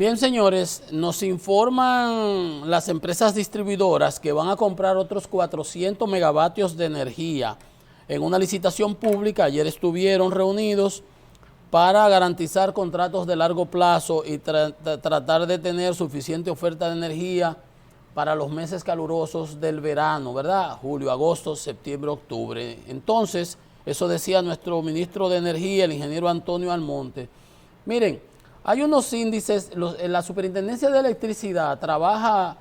Bien, señores, nos informan las empresas distribuidoras que van a comprar otros 400 megavatios de energía en una licitación pública. Ayer estuvieron reunidos para garantizar contratos de largo plazo y tratar de tener suficiente oferta de energía para los meses calurosos del verano, ¿verdad? Julio, agosto, septiembre, octubre. Entonces, eso decía nuestro ministro de Energía, el ingeniero Antonio Almonte. Miren, hay unos índices, la Superintendencia de Electricidad trabaja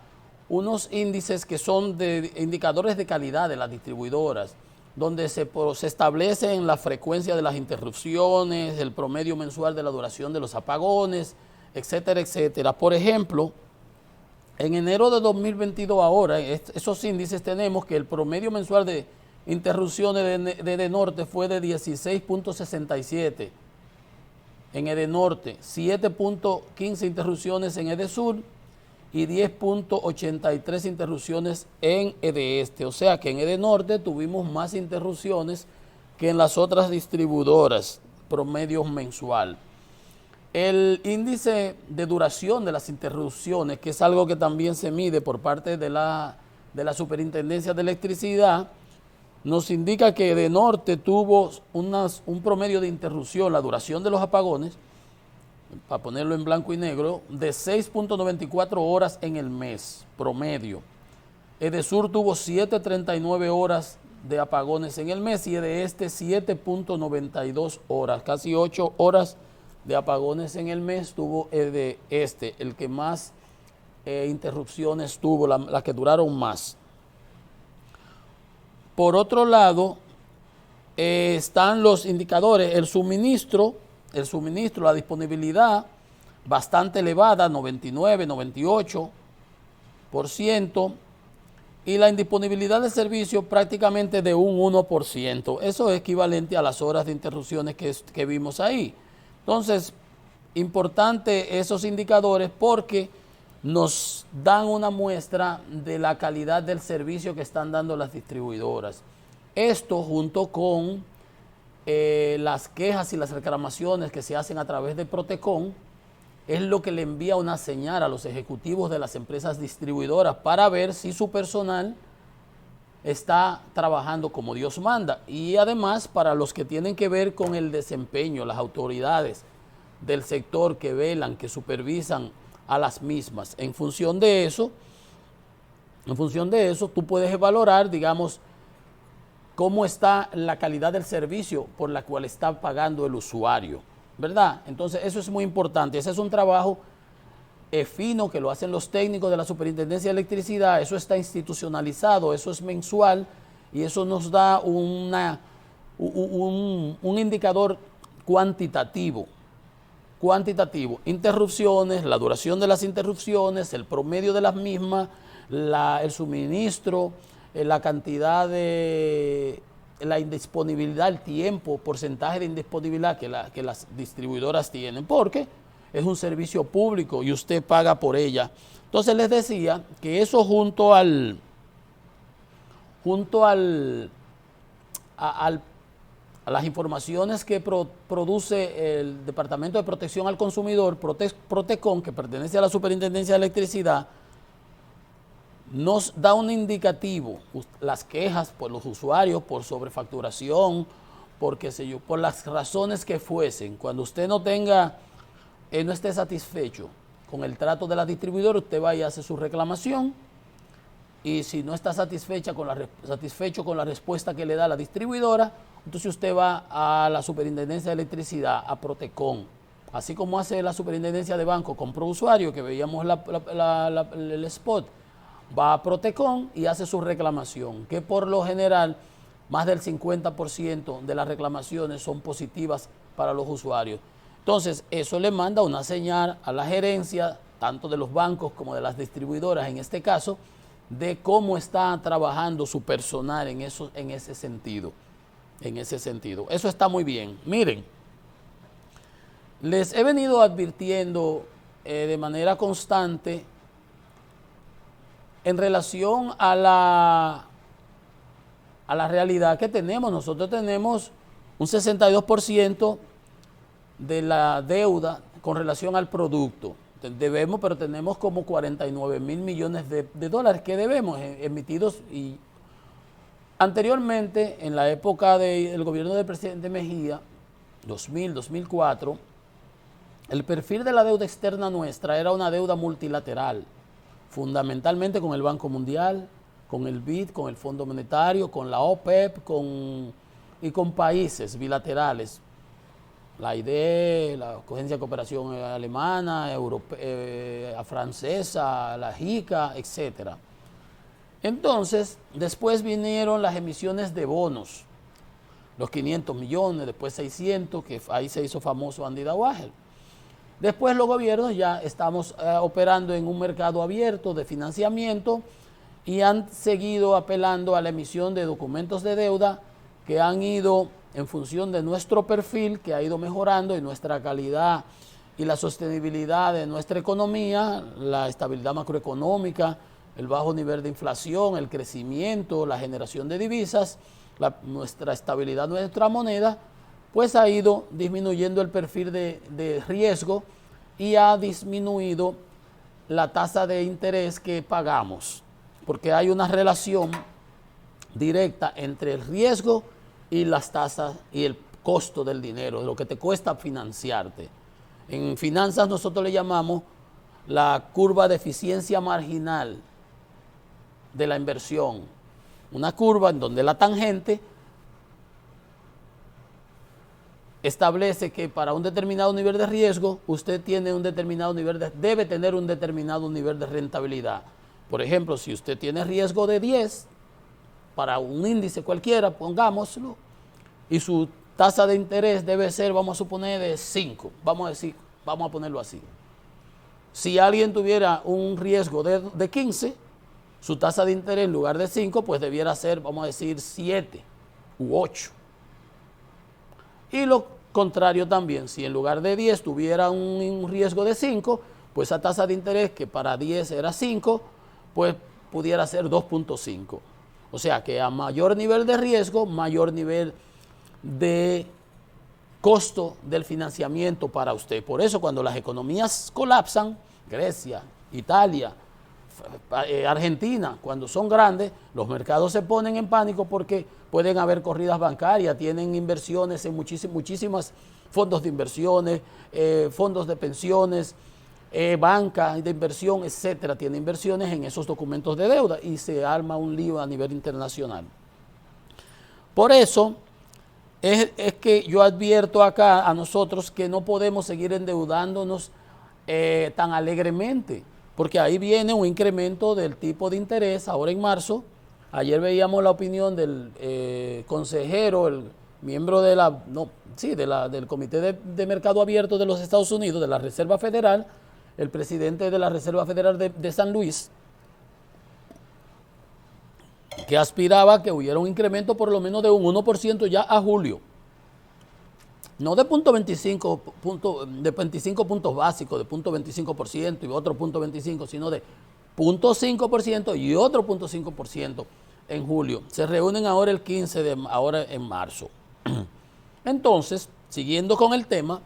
unos índices que son de indicadores de calidad de las distribuidoras, donde se establecen la frecuencia de las interrupciones, el promedio mensual de la duración de los apagones, etcétera, etcétera. Por ejemplo, en enero de 2022 ahora, esos índices tenemos que el promedio mensual de interrupciones de Edenorte fue de 16.67 en Edenorte, 7.15 interrupciones en Edesur y 10.83 interrupciones en Edeeste. O sea que en Edenorte tuvimos más interrupciones que en las otras distribuidoras, promedio mensual. El índice de duración de las interrupciones, que es algo que también se mide por parte de la Superintendencia de Electricidad, nos indica que Edenorte tuvo un promedio de interrupción, la duración de los apagones, para ponerlo en blanco y negro, de 6.94 horas en el mes, promedio. Edesur tuvo 7.39 horas de apagones en el mes y Edeeste 7.92 horas, casi 8 horas de apagones en el mes tuvo Edeeste, el que más interrupciones tuvo, las que duraron más. Por otro lado, están los indicadores, el suministro, la disponibilidad bastante elevada, 99, 98%, y la indisponibilidad de servicio prácticamente de un 1%. Eso es equivalente a las horas de interrupciones que vimos ahí. Entonces, importante esos indicadores porque nos dan una muestra de la calidad del servicio que están dando las distribuidoras. Esto junto con las quejas y las reclamaciones que se hacen a través de Protecon es lo que le envía una señal a los ejecutivos de las empresas distribuidoras para ver si su personal está trabajando como Dios manda. Y además para los que tienen que ver con el desempeño, las autoridades del sector que velan, que supervisan a las mismas. En función de eso, tú puedes valorar, digamos, cómo está la calidad del servicio por la cual está pagando el usuario, ¿verdad? Entonces, eso es muy importante. Ese es un trabajo fino que lo hacen los técnicos de la Superintendencia de Electricidad. Eso está institucionalizado, eso es mensual y eso nos da un indicador cuantitativo. Interrupciones, la duración de las interrupciones, el promedio de las mismas, el suministro, la cantidad de la indisponibilidad, el tiempo, porcentaje de indisponibilidad que las distribuidoras tienen, porque es un servicio público y usted paga por ella. Entonces les decía que eso junto a las informaciones que produce el Departamento de Protección al Consumidor, Protecon, que pertenece a la Superintendencia de Electricidad, nos da un indicativo, las quejas por los usuarios, por sobrefacturación, por qué sé yo, por las razones que fuesen. Cuando usted no esté satisfecho con el trato de la distribuidora, usted va y hace su reclamación, y si no está satisfecho con la respuesta que le da la distribuidora, entonces usted va a la Superintendencia de Electricidad, a Protecon, así como hace la Superintendencia de Banco con ProUsuario, que veíamos el spot, va a Protecon y hace su reclamación, que por lo general más del 50% de las reclamaciones son positivas para los usuarios. Entonces, eso le manda una señal a la gerencia, tanto de los bancos como de las distribuidoras en este caso, de cómo está trabajando su personal en ese sentido. Eso está muy bien. Miren, les he venido advirtiendo de manera constante en relación a la realidad que tenemos. Nosotros tenemos un 62% de la deuda con relación al producto. debemos, pero tenemos como 49.000 millones de dólares que debemos emitidos. Y anteriormente, en la época del gobierno del presidente Mejía, 2000, 2004, el perfil de la deuda externa nuestra era una deuda multilateral, fundamentalmente con el Banco Mundial, con el BID, con el Fondo Monetario, con la OPEP y con países bilaterales. La AIDE, la Agencia de Cooperación Alemana, francesa, la JICA, etc. Entonces, después vinieron las emisiones de bonos, los 500 millones, después 600, que ahí se hizo famoso Andy Dauwahel. Después los gobiernos ya estamos operando en un mercado abierto de financiamiento y han seguido apelando a la emisión de documentos de deuda que han ido en función de nuestro perfil, que ha ido mejorando, y nuestra calidad y la sostenibilidad de nuestra economía, la estabilidad macroeconómica, el bajo nivel de inflación, el crecimiento, la generación de divisas, nuestra estabilidad de nuestra moneda, pues ha ido disminuyendo el perfil de riesgo y ha disminuido la tasa de interés que pagamos, porque hay una relación directa entre el riesgo y las tasas y el costo del dinero, de lo que te cuesta financiarte. En finanzas nosotros le llamamos la curva de eficiencia marginal de la inversión, una curva en donde la tangente establece que para un determinado nivel de riesgo usted tiene un determinado nivel debe tener un determinado nivel de rentabilidad. Por ejemplo, si usted tiene riesgo de 10 para un índice cualquiera, pongámoslo, y su tasa de interés debe ser, vamos a suponer, de 5, vamos a ponerlo así. Si alguien tuviera un riesgo de 15, su tasa de interés en lugar de 5, pues debiera ser, vamos a decir, 7 u 8. Y lo contrario también, si en lugar de 10 tuviera un riesgo de 5, pues esa tasa de interés que para 10 era 5, pues pudiera ser 2.5. O sea que a mayor nivel de riesgo, mayor nivel de costo del financiamiento para usted. Por eso cuando las economías colapsan, Grecia, Italia, Argentina, cuando son grandes, los mercados se ponen en pánico porque pueden haber corridas bancarias, tienen inversiones en muchísimas fondos de inversiones, fondos de pensiones, banca de inversión, etcétera, tiene inversiones en esos documentos de deuda y se arma un lío a nivel internacional. Por eso es que yo advierto acá a nosotros que no podemos seguir endeudándonos tan alegremente, porque ahí viene un incremento del tipo de interés ahora en marzo. Ayer veíamos la opinión del consejero, el miembro de del Comité de Mercado Abierto de los Estados Unidos, de la Reserva Federal, el presidente de la Reserva Federal de San Luis, que aspiraba que hubiera un incremento por lo menos de un 1% ya a julio. No de 25 puntos básicos, de 0.25% y otro 0.25%, sino de 0.5% y otro 0.5% en julio. Se reúnen ahora el 15 ahora en marzo. Entonces, siguiendo con el tema,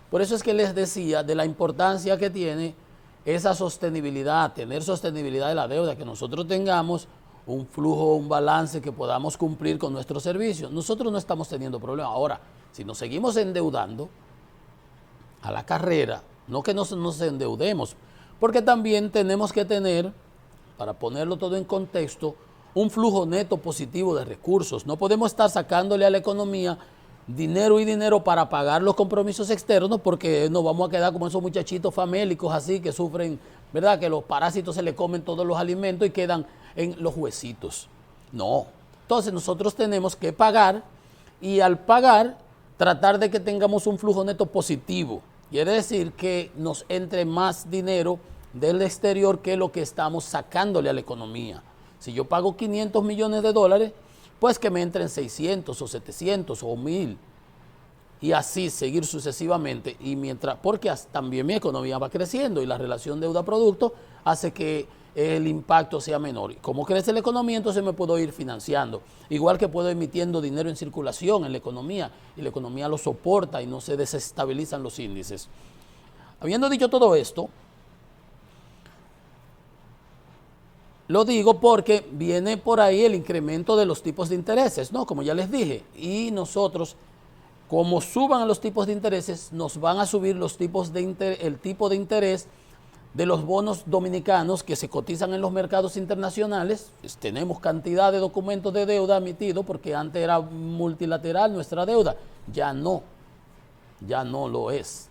por eso es que les decía de la importancia que tiene esa sostenibilidad, tener sostenibilidad de la deuda, que nosotros tengamos un flujo, un balance que podamos cumplir con nuestros servicios. Nosotros no estamos teniendo problemas. Ahora, si nos seguimos endeudando a la carrera, no que nos endeudemos, porque también tenemos que tener, para ponerlo todo en contexto, un flujo neto positivo de recursos. No podemos estar sacándole a la economía dinero y dinero para pagar los compromisos externos, porque nos vamos a quedar como esos muchachitos famélicos así que sufren, ¿verdad? Que los parásitos se le comen todos los alimentos y quedan en los huesitos. No. Entonces nosotros tenemos que pagar y al pagar tratar de que tengamos un flujo neto positivo. Quiere decir que nos entre más dinero del exterior que lo que estamos sacándole a la economía. Si yo pago 500 millones de dólares, pues que me entren 600 o 700 o 1000 y así seguir sucesivamente. Y mientras, porque también mi economía va creciendo y la relación deuda-producto hace que el impacto sea menor. Como crece la economía, entonces me puedo ir financiando. Igual que puedo emitiendo dinero en circulación en la economía y la economía lo soporta y no se desestabilizan los índices. Habiendo dicho todo esto, Lo digo porque viene por ahí el incremento de los tipos de intereses, ¿no? Como ya les dije, y nosotros, como suban los tipos de intereses, nos van a subir los tipos de el tipo de interés de los bonos dominicanos que se cotizan en los mercados internacionales. Pues tenemos cantidad de documentos de deuda emitidos porque antes era multilateral nuestra deuda, ya no lo es.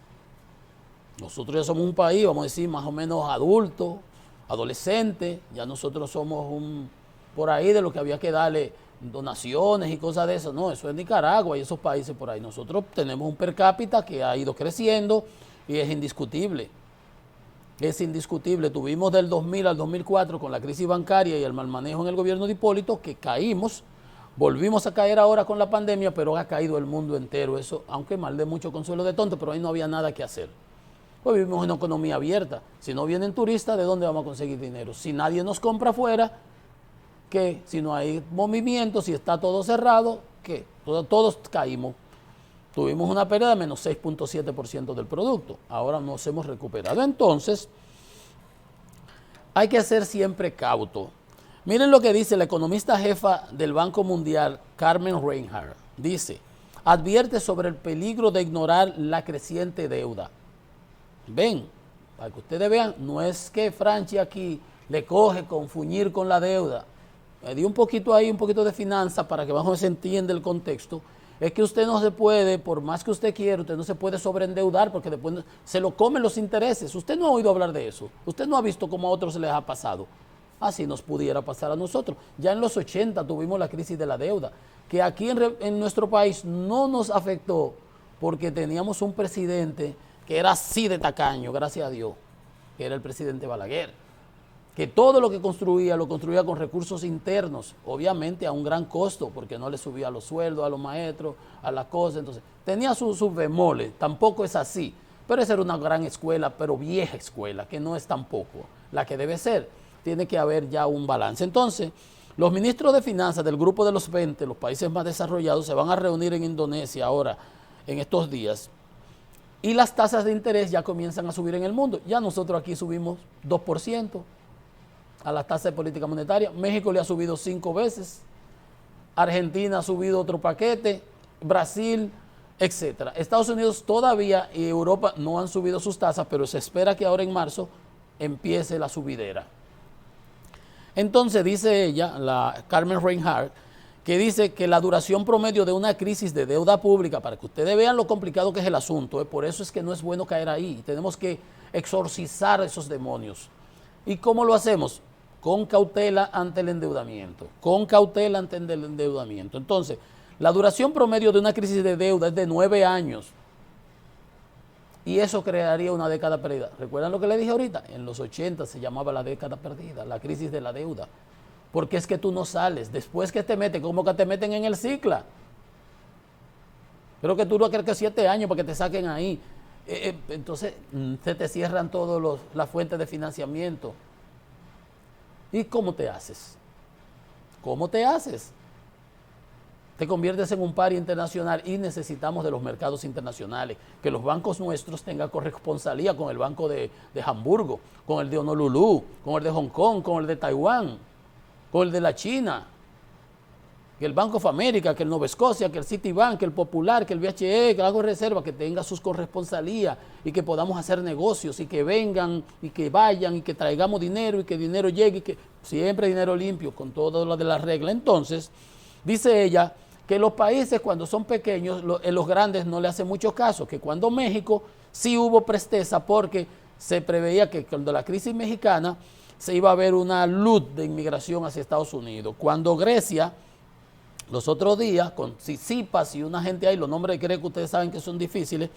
Nosotros ya somos un país, vamos a decir, más o menos adulto, adolescente, ya nosotros somos por ahí de lo que había que darle donaciones y cosas de eso. No, eso es Nicaragua y esos países por ahí. Nosotros tenemos un per cápita que ha ido creciendo y es indiscutible. Es indiscutible. Tuvimos del 2000 al 2004 con la crisis bancaria y el mal manejo en el gobierno de Hipólito que caímos. Volvimos a caer ahora con la pandemia, pero ha caído el mundo entero. Eso, aunque mal de mucho consuelo de tonto, pero ahí no había nada que hacer. Pues vivimos en una economía abierta. Si no vienen turistas, ¿de dónde vamos a conseguir dinero? Si nadie nos compra afuera, ¿qué? Si no hay movimiento, si está todo cerrado, ¿qué? Todos caímos. Tuvimos una pérdida de menos 6.7% del producto. Ahora nos hemos recuperado. Entonces, hay que ser siempre cauto. Miren lo que dice la economista jefa del Banco Mundial, Carmen Reinhart. Dice, advierte sobre el peligro de ignorar la creciente deuda. Ven, para que ustedes vean, no es que Francia aquí le coge con fuñir con la deuda. Me dio un poquito ahí, un poquito de finanza para que más o menos se entienda el contexto. Es que usted no se puede, por más que usted quiera, usted no se puede sobreendeudar porque después se lo comen los intereses. Usted no ha oído hablar de eso. Usted no ha visto cómo a otros se les ha pasado. Así nos pudiera pasar a nosotros. Ya en los 80 tuvimos la crisis de la deuda, que aquí en nuestro país no nos afectó porque teníamos un presidente que era así de tacaño, gracias a Dios, que era el presidente Balaguer, que todo lo que construía, lo construía con recursos internos, obviamente a un gran costo, porque no le subía los sueldos a los maestros, a las cosas, entonces tenía sus bemoles, tampoco es así, pero esa era una gran escuela, pero vieja escuela, que no es tampoco la que debe ser, tiene que haber ya un balance. Entonces, los ministros de finanzas del grupo de los 20, los países más desarrollados, se van a reunir en Indonesia ahora, en estos días, y las tasas de interés ya comienzan a subir en el mundo. Ya nosotros aquí subimos 2% a la tasa de política monetaria. México le ha subido 5 veces. Argentina ha subido otro paquete. Brasil, etcétera. Estados Unidos todavía y Europa no han subido sus tasas, pero se espera que ahora en marzo empiece la subidera. Entonces dice ella, la Carmen Reinhart, que dice que la duración promedio de una crisis de deuda pública, para que ustedes vean lo complicado que es el asunto, por eso es que no es bueno caer ahí, tenemos que exorcizar esos demonios. ¿Y cómo lo hacemos? Con cautela ante el endeudamiento, con cautela ante el endeudamiento. Entonces, la duración promedio de una crisis de deuda es de 9 años, y eso crearía una década perdida. ¿Recuerdan lo que le dije ahorita? En los 80 se llamaba la década perdida, la crisis de la deuda. Porque es que tú no sales. Después que te meten, como que te meten en el cicla. Pero que tú no crees que 7 años para que te saquen ahí. Entonces se te cierran todas las fuentes de financiamiento. ¿Y cómo te haces? ¿Cómo te haces? Te conviertes en un par internacional y necesitamos de los mercados internacionales, que los bancos nuestros tengan corresponsalía con el banco de Hamburgo, con el de Honolulu, con el de Hong Kong, con el de Taiwán, con el de la China, que el Bank of America, que el Nueva Escocia, que el Citibank, que el Popular, que el BHE, que el Banco de Reserva, que tenga sus corresponsalías y que podamos hacer negocios y que vengan y que vayan y que traigamos dinero y que dinero llegue y que siempre dinero limpio con todo lo de la regla. Entonces, dice ella que los países cuando son pequeños, los grandes no le hacen mucho caso, que cuando México sí hubo presteza porque se preveía que cuando la crisis mexicana se iba a ver una luz de inmigración hacia Estados Unidos. Cuando Grecia, los otros días, con Tsitsipas y una gente ahí, los nombres creo que ustedes saben que son difíciles,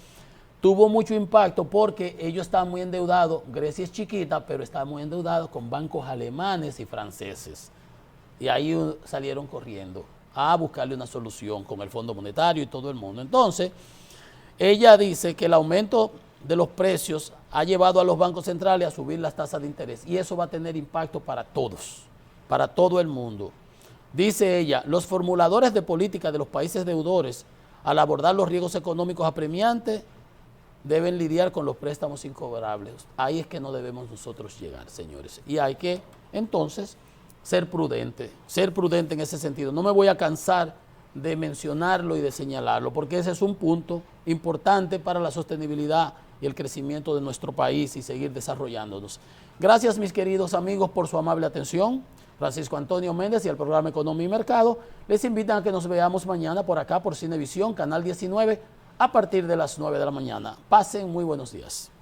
tuvo mucho impacto porque ellos estaban muy endeudados. Grecia es chiquita, pero estaban muy endeudados con bancos alemanes y franceses. Y ahí salieron corriendo a buscarle una solución con el Fondo Monetario y todo el mundo. Entonces, ella dice que el aumento de los precios ha llevado a los bancos centrales a subir las tasas de interés y eso va a tener impacto para todos, para todo el mundo. Dice ella, los formuladores de política de los países deudores al abordar los riesgos económicos apremiantes deben lidiar con los préstamos incobrables. Ahí es que no debemos nosotros llegar, señores. Y hay que entonces ser prudente en ese sentido. No me voy a cansar de mencionarlo y de señalarlo, porque ese es un punto importante para la sostenibilidad y el crecimiento de nuestro país y seguir desarrollándonos. Gracias, mis queridos amigos, por su amable atención. Francisco Antonio Méndez y el programa Economía y Mercado les invitan a que nos veamos mañana por acá, por Cinevisión, Canal 19, a partir de las 9 de la mañana. Pasen muy buenos días.